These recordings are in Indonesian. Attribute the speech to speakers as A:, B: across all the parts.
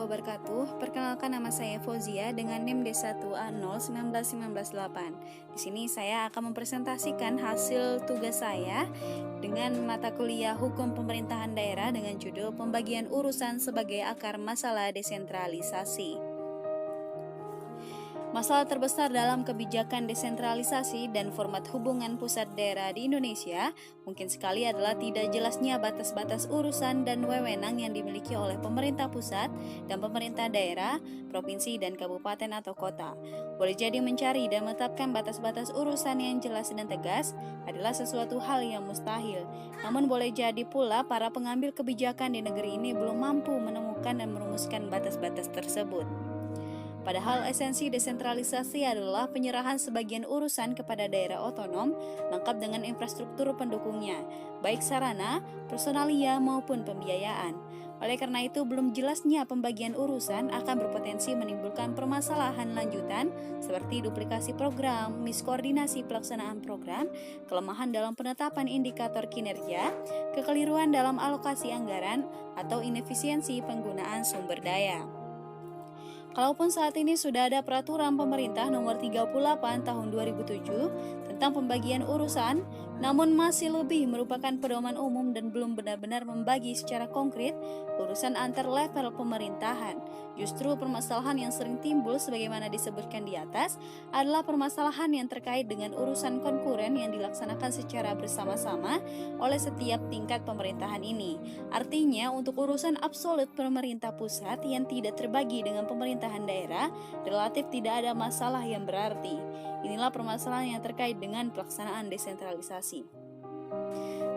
A: wabarakatuh. Perkenalkan, nama saya Fauzia dengan NIM D1A019198. Di sini saya akan mempresentasikan hasil tugas saya dengan mata kuliah Hukum Pemerintahan Daerah dengan judul Pembagian Urusan sebagai Akar Masalah Desentralisasi. Masalah terbesar dalam kebijakan desentralisasi dan format hubungan pusat daerah di Indonesia mungkin sekali adalah tidak jelasnya batas-batas urusan dan wewenang yang dimiliki oleh pemerintah pusat dan pemerintah daerah, provinsi, dan kabupaten atau kota. Boleh jadi mencari dan menetapkan batas-batas urusan yang jelas dan tegas adalah sesuatu hal yang mustahil. Namun boleh jadi pula para pengambil kebijakan di negeri ini belum mampu menemukan dan merumuskan batas-batas tersebut. Padahal esensi desentralisasi adalah penyerahan sebagian urusan kepada daerah otonom lengkap dengan infrastruktur pendukungnya, baik sarana, personalia maupun pembiayaan. Oleh karena itu, belum jelasnya pembagian urusan akan berpotensi menimbulkan permasalahan lanjutan seperti duplikasi program, miskoordinasi pelaksanaan program, kelemahan dalam penetapan indikator kinerja, kekeliruan dalam alokasi anggaran, atau inefisiensi penggunaan sumber daya. Kalaupun saat ini sudah ada peraturan pemerintah nomor 38 tahun 2007 tentang pembagian urusan, namun masih lebih merupakan pedoman umum dan belum benar-benar membagi secara konkret urusan antar level pemerintahan. Justru permasalahan yang sering timbul sebagaimana disebutkan di atas adalah permasalahan yang terkait dengan urusan konkuren yang dilaksanakan secara bersama-sama oleh setiap tingkat pemerintahan ini. Artinya, untuk urusan absolut pemerintah pusat yang tidak terbagi dengan pemerintahan daerah, relatif tidak ada masalah yang berarti. Inilah permasalahan yang terkait dengan pelaksanaan desentralisasi.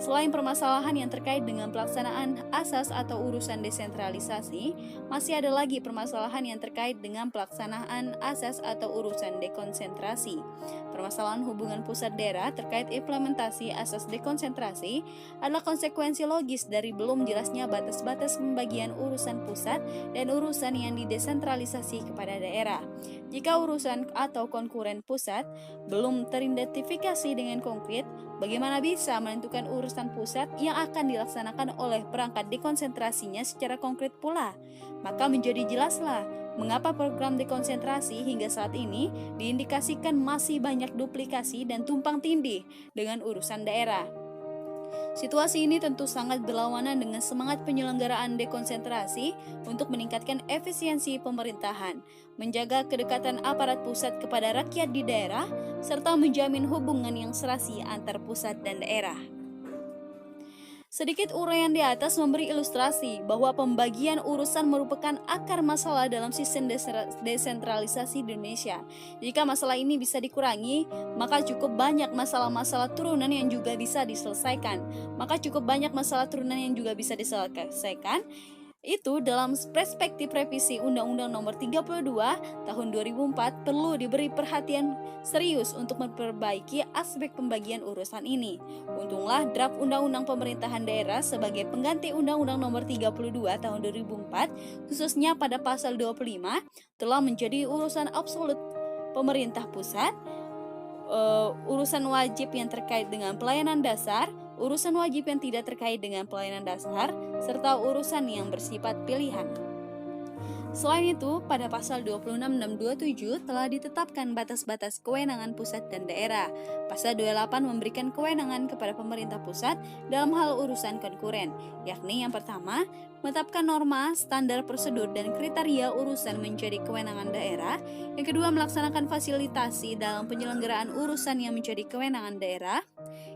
A: Selain permasalahan yang terkait dengan pelaksanaan asas atau urusan desentralisasi, masih ada lagi permasalahan yang terkait dengan pelaksanaan asas atau urusan dekonsentrasi. Permasalahan hubungan pusat daerah terkait implementasi asas dekonsentrasi adalah konsekuensi logis dari belum jelasnya batas-batas pembagian urusan pusat dan urusan yang didesentralisasi kepada daerah. Jika urusan atau konkuren pusat belum teridentifikasi dengan konkret, bagaimana bisa menentukan urusan pusat yang akan dilaksanakan oleh perangkat dekonsentrasinya secara konkret pula? Maka menjadi jelaslah mengapa program dekonsentrasi hingga saat ini diindikasikan masih banyak duplikasi dan tumpang tindih dengan urusan daerah. Situasi ini tentu sangat berlawanan dengan semangat penyelenggaraan dekonsentrasi untuk meningkatkan efisiensi pemerintahan, menjaga kedekatan aparat pusat kepada rakyat di daerah, serta menjamin hubungan yang serasi antar pusat dan daerah. Sedikit uraian di atas memberi ilustrasi bahwa pembagian urusan merupakan akar masalah dalam sistem desentralisasi di Indonesia. Jika masalah ini bisa dikurangi, maka cukup banyak masalah-masalah turunan yang juga bisa diselesaikan. Itu dalam perspektif revisi Undang-Undang Nomor 32 Tahun 2004 perlu diberi perhatian serius untuk memperbaiki aspek pembagian urusan ini. Untunglah draft Undang-Undang Pemerintahan Daerah sebagai pengganti Undang-Undang Nomor 32 Tahun 2004 khususnya pada pasal 25 telah menjadi urusan absolut pemerintah pusat, urusan wajib yang terkait dengan pelayanan dasar, urusan wajib yang tidak terkait dengan pelayanan dasar, serta urusan yang bersifat pilihan. Selain itu, pada pasal 26 dan 27 telah ditetapkan batas-batas kewenangan pusat dan daerah. Pasal 28 memberikan kewenangan kepada pemerintah pusat dalam hal urusan konkuren, yakni yang pertama, menetapkan norma, standar prosedur, dan kriteria urusan menjadi kewenangan daerah. Yang kedua, melaksanakan fasilitasi dalam penyelenggaraan urusan yang menjadi kewenangan daerah.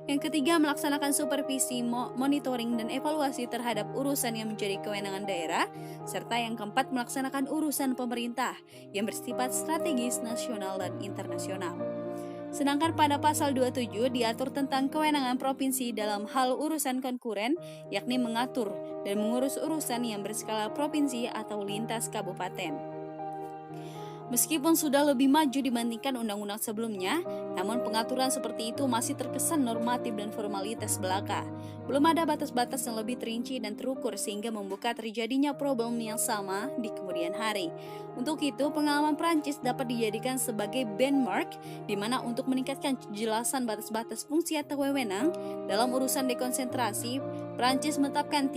A: Yang ketiga, melaksanakan supervisi, monitoring, dan evaluasi terhadap urusan yang menjadi kewenangan daerah. Serta yang keempat, melaksanakan urusan pemerintah yang bersifat strategis nasional dan internasional. Sedangkan pada pasal 27 diatur tentang kewenangan provinsi dalam hal urusan konkuren, yakni mengatur dan mengurus urusan yang berskala provinsi atau lintas kabupaten. Meskipun sudah lebih maju dibandingkan undang-undang sebelumnya, namun pengaturan seperti itu masih terkesan normatif dan formalitas belaka. Belum ada batas-batas yang lebih terinci dan terukur sehingga membuka terjadinya problem yang sama di kemudian hari. Untuk itu, pengalaman Prancis dapat dijadikan sebagai benchmark di mana untuk meningkatkan kejelasan batas-batas fungsi atau wewenang dalam urusan dekonsentrasi, Prancis menetapkan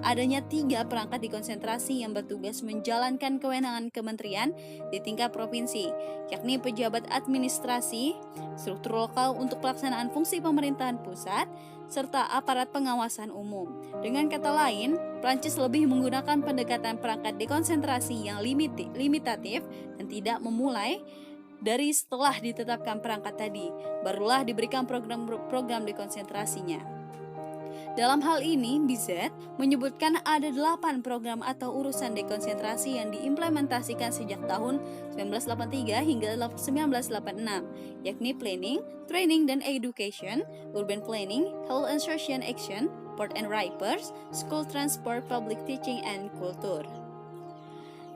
A: adanya tiga perangkat dekonsentrasi yang bertugas menjalankan kewenangan kementerian di tingkat provinsi, yakni pejabat administrasi, struktur lokal untuk pelaksanaan fungsi pemerintahan pusat, serta aparat pengawasan umum. Dengan kata lain, Prancis lebih menggunakan pendekatan perangkat dekonsentrasi yang limitatif dan tidak memulai dari setelah ditetapkan perangkat tadi, barulah diberikan program dekonsentrasinya. Dalam hal ini, BZ menyebutkan ada 8 program atau urusan dekonsentrasi yang diimplementasikan sejak tahun 1983 hingga 1986, yakni planning, training dan education, urban planning, health and social action, port and repairs, school transport, public teaching, and culture.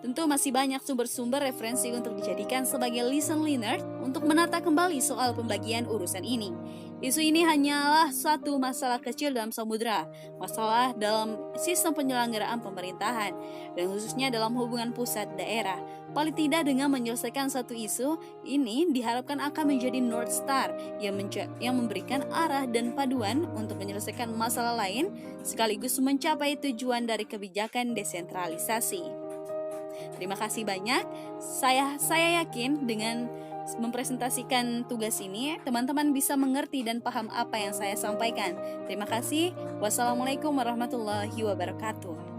A: Tentu masih banyak sumber-sumber referensi untuk dijadikan sebagai lesson learned untuk menata kembali soal pembagian urusan ini. Isu ini hanyalah satu masalah kecil dalam samudera, masalah dalam sistem penyelenggaraan pemerintahan, dan khususnya dalam hubungan pusat daerah. Paling tidak dengan menyelesaikan satu isu, ini diharapkan akan menjadi North Star yang memberikan arah dan paduan untuk menyelesaikan masalah lain, sekaligus mencapai tujuan dari kebijakan desentralisasi. Terima kasih banyak. Saya yakin dengan mempresentasikan tugas ini, teman-teman bisa mengerti dan paham apa yang saya sampaikan. Terima kasih. Wassalamualaikum warahmatullahi wabarakatuh.